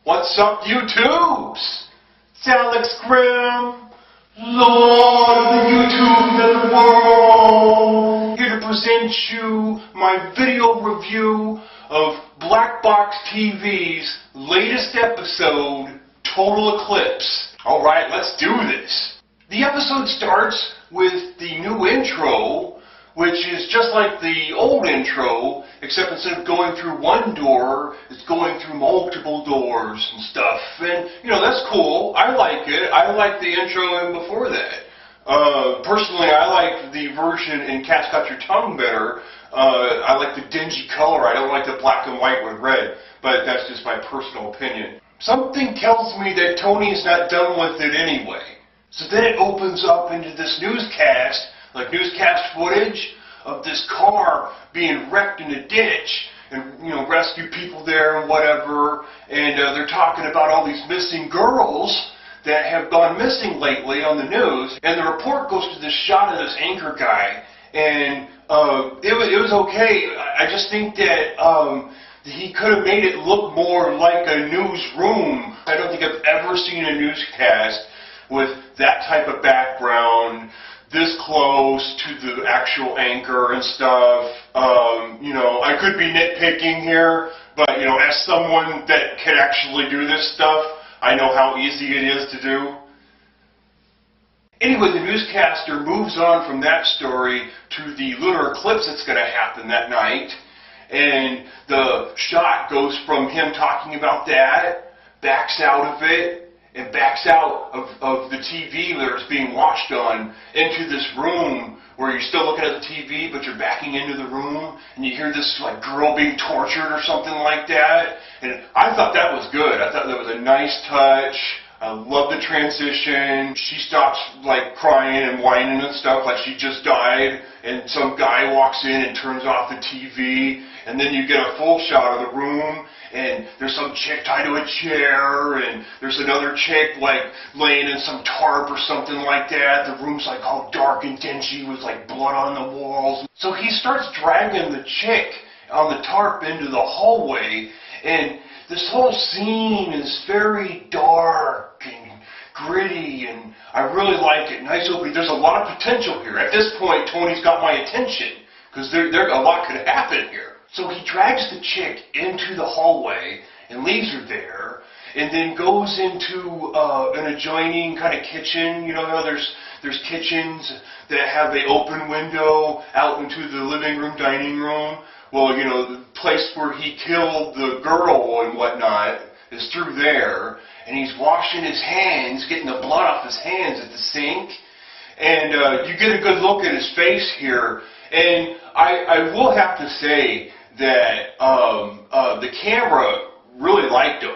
What's up, YouTubes? It's AlexGrim, Lord of the YouTube network, here to present you my video review of BLACKBOXTV's latest episode, Total Eclipse. Alright, let's do this. The episode starts with the new intro, which is just like the old intro, except instead of going through one door, it's going through multiple doors and stuff. And, you know, that's cool. I like it. I like the intro and before that. Personally, I like the version in Cat's Got Your Tongue better. I like the dingy color. I don't like the black and white with red, but that's just my personal opinion. Something tells me that Tony's not done with it anyway. So then it opens up into this newscast, like newscast footage of this car being wrecked in a ditch and, you know, rescue people there and whatever, and they're talking about all these missing girls that have gone missing lately on the news, and the report goes to this shot of this anchor guy, and it was okay. I just think that he could have made it look more like a newsroom. I don't think I've ever seen a newscast with that type of background, this close to the actual anchor and stuff. You know, I could be nitpicking here, but, you know, as someone that can actually do this stuff, I know how easy it is to do. Anyway, the newscaster moves on from that story to the lunar eclipse that's going to happen that night, and the shot goes from him talking about that, backs out of it, and backs out of the TV that it's being watched on into this room where you're still looking at the TV, but you're backing into the room, and you hear this like girl being tortured or something like that. And I thought that was good. I thought that was a nice touch. I love the transition. She stops like crying and whining and stuff like she just died, and some guy walks in and turns off the TV, and then you get a full shot of the room, and there's some chick tied to a chair, and there's another chick like laying in some tarp or something like that. The room's like all dark and dingy with like blood on the walls. So he starts dragging the chick on the tarp into the hallway, and this whole scene is very dark and gritty, and I really like it. Nice opening. There's a lot of potential here. At this point, Tony's got my attention, because a lot could happen here. So he drags the chick into the hallway and leaves her there, and then goes into an adjoining kind of kitchen. You know, there's kitchens that have an open window out into the living room, dining room. Well, you know, the place where he killed the girl and whatnot is through there, and he's washing his hands, getting the blood off his hands at the sink, and you get a good look at his face here, and I will have to say that the camera really liked him.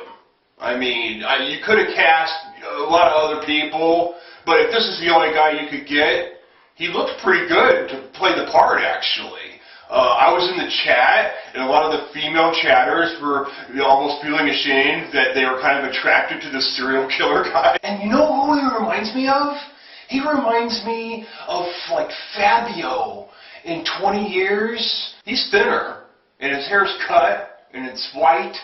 I mean, you could have cast a lot of other people, but if this is the only guy you could get, he looked pretty good to play the part, actually. I was in the chat, and a lot of the female chatters were almost feeling ashamed that they were kind of attracted to the serial killer guy. And you know who he reminds me of? He reminds me of, like, Fabio in 20 Years. He's thinner, and his hair's cut, and it's white,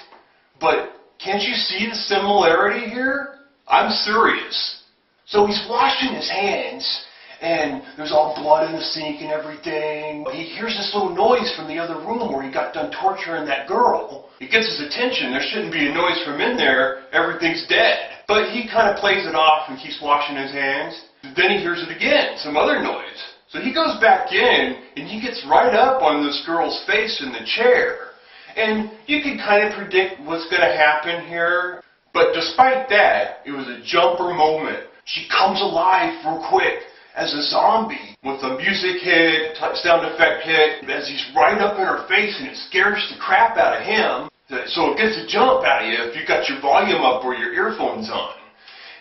but can't you see the similarity here? I'm serious. So he's washing his hands, and there's all blood in the sink and everything. He hears this little noise from the other room where he got done torturing that girl. It gets his attention. There shouldn't be a noise from in there. Everything's dead. But he kind of plays it off and keeps washing his hands. Then he hears it again, some other noise. So he goes back in, and he gets right up on this girl's face in the chair. And you can kind of predict what's going to happen here. But despite that, it was a jumper moment. She comes alive real quick as a zombie, with the music hit, sound effect hit, as he's right up in her face, and it scares the crap out of him. So it gets a jump out of you if you got your volume up or your earphones on.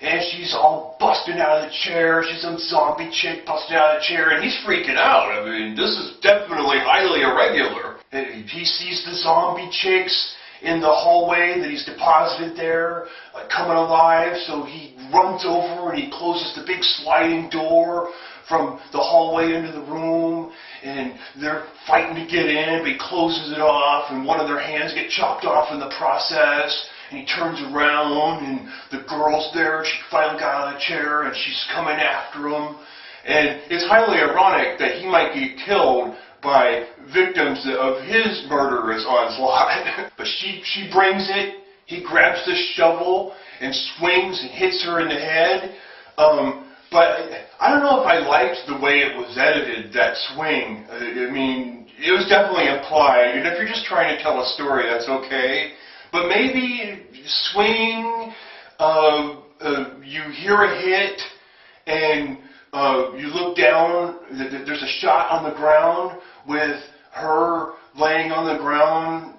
And she's all busting out of the chair. She's some zombie chick busting out of the chair, and he's freaking out. I mean, this is definitely highly irregular. And he sees the zombie chicks in the hallway that he's deposited there, coming alive, so he runs over and he closes the big sliding door from the hallway into the room, and they're fighting to get in, but he closes it off, and one of their hands get chopped off in the process, and he turns around, and the girl's there. She finally got out of the chair, and she's coming after him. And it's highly ironic that he might get killed by victims of his murderous onslaught. But she brings it. He grabs the shovel and swings and hits her in the head. But I don't know if I liked the way it was edited, that swing. I mean, it was definitely implied. And if you're just trying to tell a story, that's okay. But maybe swing, you hear a hit, and you look down, there's a shot on the ground with her laying on the ground,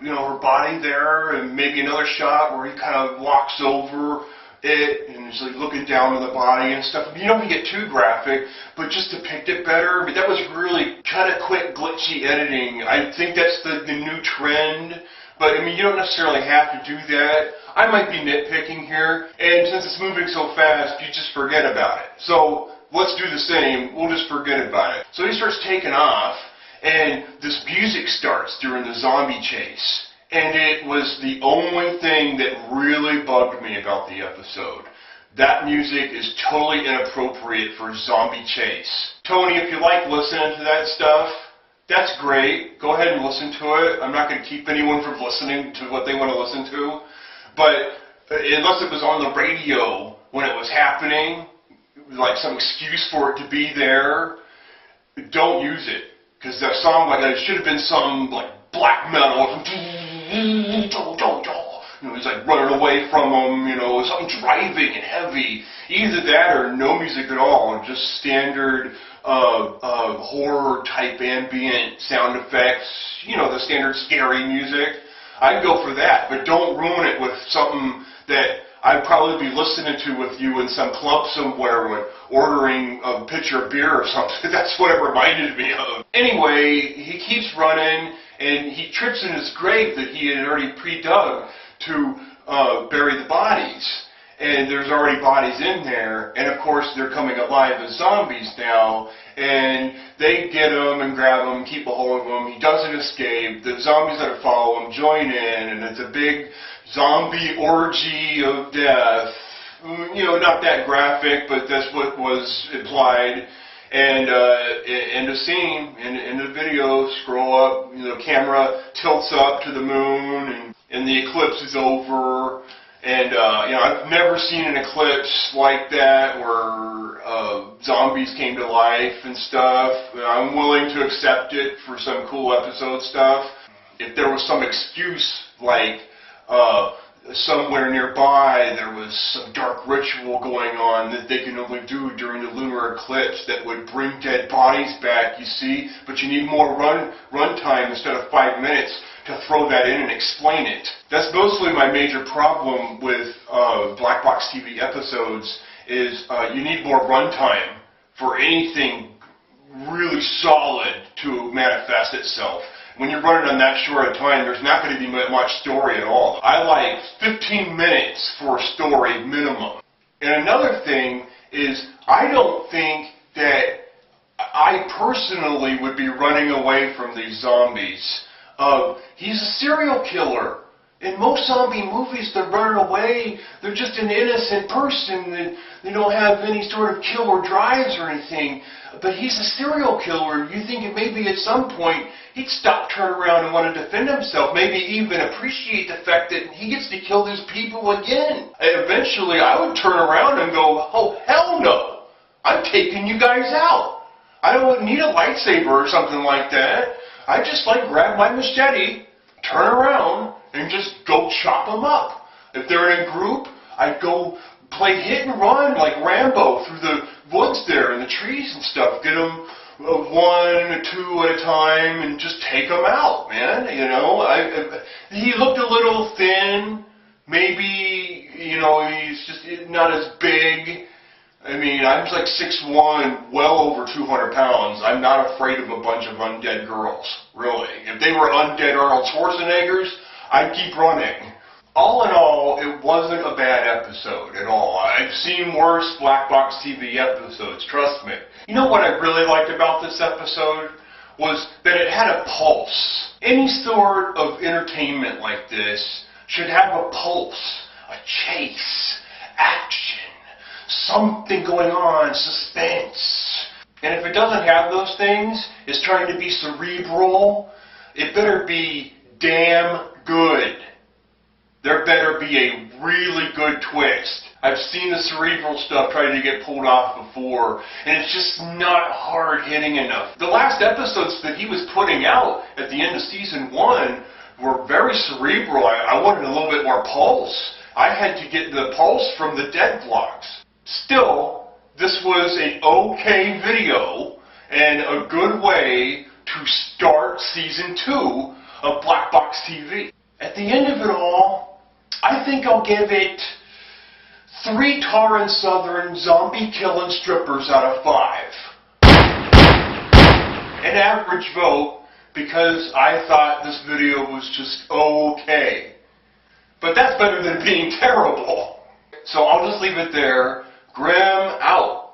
you know, her body there, and maybe another shot where he kind of walks over it and is like looking down on the body and stuff. You don't get too graphic, but just depict it better. But that was really kind of quick, glitchy editing. I think that's the new trend. But I mean, you don't necessarily have to do that. I might be nitpicking here, and since it's moving so fast, you just forget about it. So let's do the same. We'll just forget about it. So he starts taking off, and this music starts during the zombie chase. And it was the only thing that really bugged me about the episode. That music is totally inappropriate for zombie chase. Tony, if you like listening to that stuff, that's great. Go ahead and listen to it. I'm not going to keep anyone from listening to what they want to listen to. But unless it was on the radio when it was happening, like some excuse for it to be there, don't use it. Because that song, like, it should have been some like black metal. You know, he's like running away from him, you know, something driving and heavy. Either that or no music at all, just standard horror type ambient sound effects, you know, the standard scary music. I'd go for that, but don't ruin it with something that I'd probably be listening to with you in some club somewhere when ordering a pitcher of beer or something. That's what it reminded me of. Anyway, he keeps running, and he trips in his grave that he had already pre-dug to bury the bodies. And there's already bodies in there, and of course they're coming alive as zombies now, and they get him and grab him, keep a hold of him. He doesn't escape. The zombies that follow him join in, and it's a big zombie orgy of death. You know, not that graphic, but that's what was implied. And end of scene, in the video, scroll up, you know, camera tilts up to the moon, and the eclipse is over. And, you know, I've never seen an eclipse like that where zombies came to life and stuff. I'm willing to accept it for some cool episode stuff. If there was some excuse, like somewhere nearby there was some dark ritual going on that they can only do during the lunar eclipse that would bring dead bodies back, you see, but you need more run time instead of 5 minutes to throw that in and explain it. That's mostly my major problem with Black Box TV episodes is you need more runtime for anything really solid to manifest itself. When you're running on that short a time, there's not going to be much story at all. I like 15 minutes for a story minimum. And another thing is I don't think that I personally would be running away from these zombies. He's a serial killer. In most zombie movies, they're running away. They're just an innocent person. They don't have any sort of killer drives or anything. But he's a serial killer. You think maybe at some point he'd stop, turn around, and want to defend himself. Maybe even appreciate the fact that he gets to kill these people again. And eventually, I would turn around and go, oh, hell no. I'm taking you guys out. I don't need a lightsaber or something like that. I just like grab my machete, turn around, and just go chop them up. If they're in a group, I'd go play hit and run like Rambo through the woods there and the trees and stuff. Get them one or two at a time and just take them out, man. You know, he looked a little thin. Maybe, you know, he's just not as big. I mean, I'm like 6'1", well over 200 pounds. I'm not afraid of a bunch of undead girls, really. If they were undead Arnold Schwarzeneggers, I'd keep running. All in all, it wasn't a bad episode at all. I've seen worse Black Box TV episodes, trust me. You know what I really liked about this episode? Was that it had a pulse. Any sort of entertainment like this should have a pulse, a chase, action, something going on, suspense. And if it doesn't have those things, it's trying to be cerebral, it better be damn good. There better be a really good twist. I've seen the cerebral stuff try to get pulled off before, and it's just not hard-hitting enough. The last episodes that he was putting out at the end of season 1 were very cerebral. I wanted a little bit more pulse. I had to get the pulse from the dead vlogs. Still, this was an okay video and a good way to start season 2 of Black Box TV. At the end of it all, I think I'll give it 3 Tar and Southern zombie killing strippers out of 5. An average vote because I thought this video was just okay. But that's better than being terrible. So I'll just leave it there. Grim